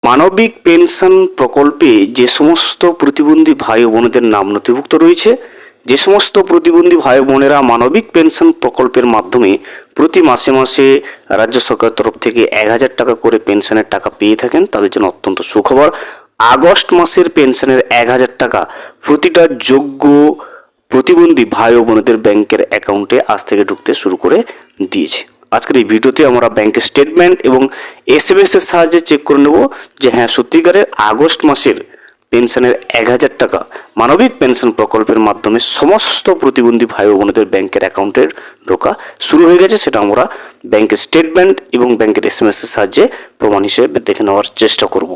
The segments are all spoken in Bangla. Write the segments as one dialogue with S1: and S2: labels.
S1: মানবিক পেনশন প্রকল্পে যে সমস্ত প্রতিবন্ধী ভাই ও বোনেদের নাম নথিভুক্ত রয়েছে, যে সমস্ত প্রতিবন্ধী ভাই বোনেরা মানবিক পেনশন প্রকল্পের মাধ্যমে প্রতি মাসে মাসে রাজ্য সরকারের তরফ থেকে 1,000 টাকা করে পেনশনের টাকা পেয়ে থাকেন, তাদের জন্য অত্যন্ত সুখবর। আগস্ট মাসের পেনশনের 1,000 টাকা প্রতিটা যোগ্য প্রতিবন্ধী ভাই ও বোনেদের ব্যাংকের অ্যাকাউন্টে আজ থেকে ঢুকতে শুরু করে দিয়েছে। আজকের এই ভিডিওতে আমরা ব্যাংকের স্টেটমেন্ট এবং SMS এর সাহায্যে চেক করে নেব যে হ্যাঁ সত্যিকারের আগস্ট মাসের পেনশনের 1,000 টাকা মানবিক পেনশন প্রকল্পের মাধ্যমে সমস্ত প্রতিবন্ধী ভাই ও বোনেদের ব্যাংকের অ্যাকাউন্টের ঢোকা শুরু হয়ে গেছে। সেটা আমরা ব্যাংকের স্টেটমেন্ট এবং ব্যাংকের SMS এর সাহায্যে প্রমাণ হিসেবে দেখে নেওয়ার চেষ্টা করব।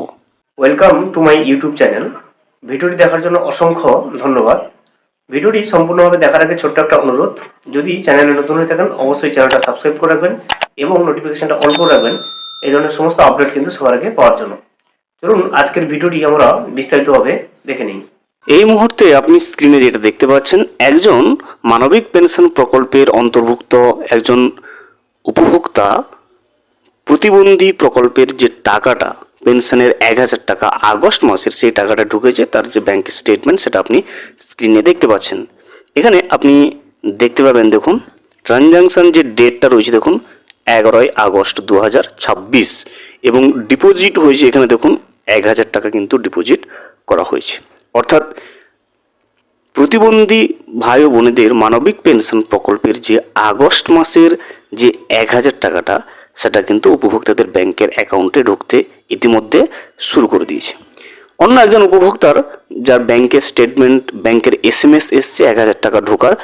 S2: Welcome to my YouTube channel. ভিডিওটি দেখার জন্য অসংখ্য ধন্যবাদ। ভিডিওটি সম্পূর্ণভাবে দেখার আগে ছোট্ট একটা অনুরোধ, যদি চ্যানেলে নতুন হয়ে থাকেন অবশ্যই চ্যানেলটা সাবস্ক্রাইব করে রাখবেন এবং নোটিফিকেশনটা অন করে রাখবেন এই ধরনের সমস্ত আপডেট কিন্তু সবার আগে পাওয়ার জন্য। চলুন আজকের ভিডিওটি আমরা বিস্তারিতভাবে দেখে নিই।
S1: এই মুহূর্তে আপনি স্ক্রিনে যেটা দেখতে পাচ্ছেন, একজন মানবিক পেনশন প্রকল্পের অন্তর্ভুক্ত একজন উপভোক্তা প্রতিবন্ধী প্রকল্পের যে টাকাটা পেনশনের 1,000 টাকা আগস্ট মাসের সেই টাকাটা ঢুকেছে, তার যে ব্যাংক স্টেটমেন্ট সেটা আপনি স্ক্রিনে দেখতে পাচ্ছেন। এখানে আপনি দেখতে পাবেন, দেখুন ট্রানজাকশন যে ডেটটা রয়েছে দেখুন 11 আগস্ট 2026 এবং ডিপোজিট হয়েছে এখানে দেখুন 1,000 টাকা কিন্তু ডিপোজিট করা হয়েছে। অর্থাৎ প্রতিবন্ধী ভাই ও বোনেদের মানবিক পেনশন প্রকল্পের যে আগস্ট মাসের যে 1,000 টাকাটা সেটা কিন্তু উপভোক্তাদের ব্যাংকের অ্যাকাউন্টে ঢুকতে ইতিমধ্যে শুরু করে দিয়েছে। অন্য একজন উপভোক্তার যার ব্যাংকের স্টেটমেন্ট ব্যাংকের SMS এসছে 1,000 টাকা ঢোকার,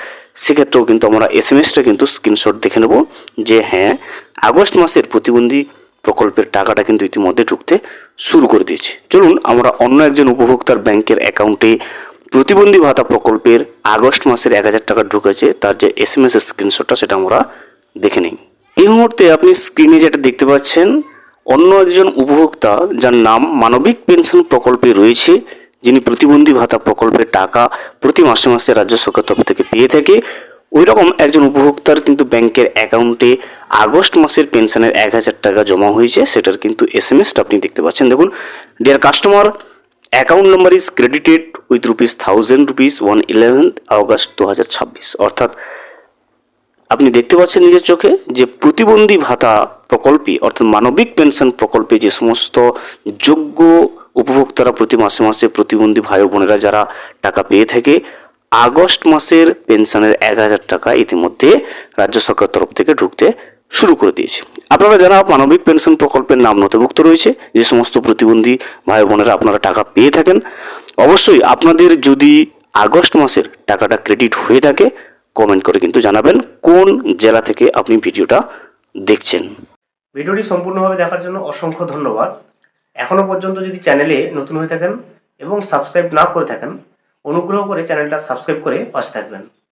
S1: সেক্ষেত্রেও কিন্তু আমরা SMSটা কিন্তু স্ক্রিনশট দেখে নেব যে হ্যাঁ আগস্ট মাসের প্রতিবন্ধী প্রকল্পের টাকাটা কিন্তু ইতিমধ্যে ঢুকতে শুরু করে দিয়েছে। চলুন আমরা অন্য একজন উপভোক্তার ব্যাংকের অ্যাকাউন্টে প্রতিবন্ধী ভাতা প্রকল্পের আগস্ট মাসের 1,000 টাকা ঢুকেছে তার যে SMS এর স্ক্রিনশটটা সেটা আমরা দেখে নিই। এই মুহূর্তে আপনি স্ক্রিনে যেটা দেখতে পাচ্ছেন, অন্য একজন উপভোক্তা যার নাম মানবিক পেনশন প্রকল্পে রয়েছে, যিনি প্রতিবন্ধী ভাতা প্রকল্পের টাকা প্রতি মাসে মাসে রাজ্য সরকার তরফ থেকে পেয়ে থাকে, ওই রকম একজন উপভোক্তার কিন্তু ব্যাংকের অ্যাকাউন্টে আগস্ট মাসের পেনশনের 1,000 টাকা জমা হয়েছে, সেটার কিন্তু SMSটা আপনি দেখতে পাচ্ছেন। দেখুন, deer customer, account number is credited with ₹1,000 on 11th August 2026। অর্থাৎ আপনি দেখতে পাচ্ছেন নিজের চোখে যে প্রতিবন্ধী ভাতা প্রকল্পে অর্থাৎ মানবিক পেনশন প্রকল্পে যে সমস্ত যোগ্য উপভোক্তারা প্রতি মাসে মাসে প্রতিবন্ধী ভাই বোনেরা যারা টাকা পেয়ে থাকে, আগস্ট মাসের পেনশনের 1,000 টাকা ইতিমধ্যে রাজ্য সরকার তরফ থেকে ঢুকতে শুরু করে দিয়েছে। আপনারা যারা মানবিক পেনশন প্রকল্পের নাম নথিভুক্ত রয়েছে, যে সমস্ত প্রতিবন্ধী ভাই বোনেরা আপনারা টাকা পেয়ে থাকেন, অবশ্যই আপনাদের যদি আগস্ট মাসের টাকাটা ক্রেডিট হয়ে থাকে কমেন্ট করে কিন্তু জানাবেন কোন জেলা থেকে আপনি ভিডিওটা দেখছেন।
S2: ভিডিওটি সম্পূর্ণভাবে দেখার জন্য অসংখ্য ধন্যবাদ। এখনো পর্যন্ত যদি চ্যানেলে নতুন হয়ে থাকেন এবং সাবস্ক্রাইব না করে থাকেন, অনুগ্রহ করে চ্যানেলটা সাবস্ক্রাইব করে পাশে থাকবেন।